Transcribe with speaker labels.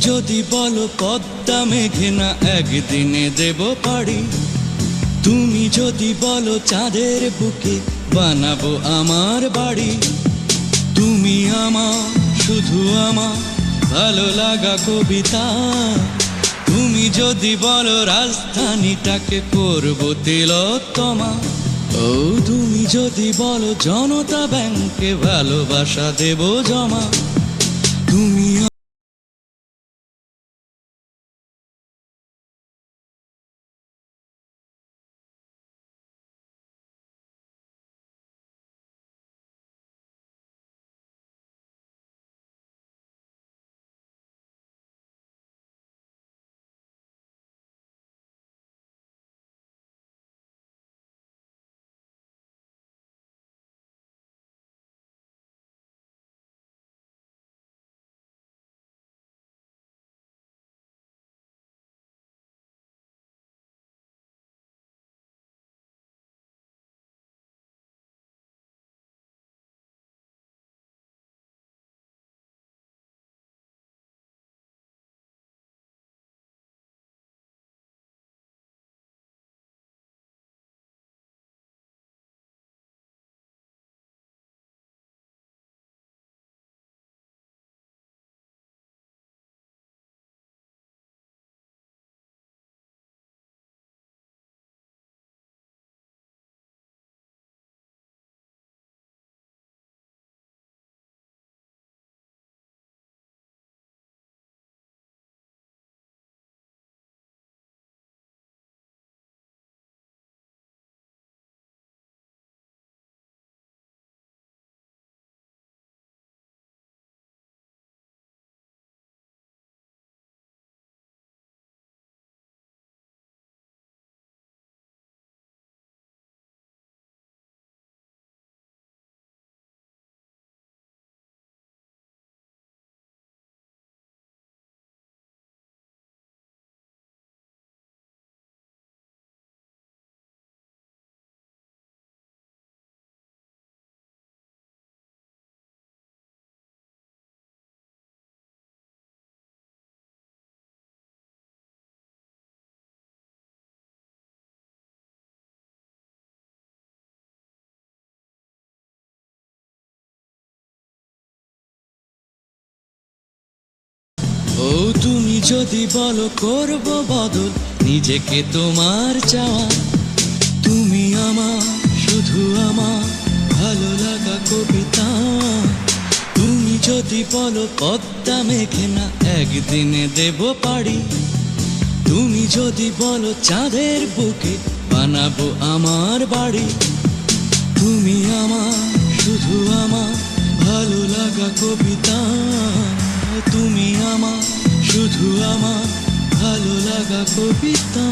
Speaker 1: যদি বলো পদ্মা মেঘনা একদিনে দেব পাড়ি, তুমি যদি বলো চাঁদের বুকে বানাবো আমার বাড়ি, তুমি আমার শুধু আমার ভালো লাগা কবিতা, তুমি যদি বলো রাজধানীটাকে করব তিলোত্তমা, ও তুমি যদি বলো জনতা ব্যাংকে ভালোবাসা দেব জমা, তুমি ও তুমি যদি বলো করব বদল নিজেকে তোমার চাওয়া, তুমি আমার শুধু আমার ভালো লাগা কবিতা, তুমি যদি বলো পদ্মা মেঘনা একদিনে দেব পাড়ি, তুমি যদি বলো চাঁদের বুকে বানাবো আমার বাড়ি, তুমি আমার শুধু আমার ভালো লাগা কবিতা, তুমি আমার শুধু আমার ভালো লাগা কবিতা।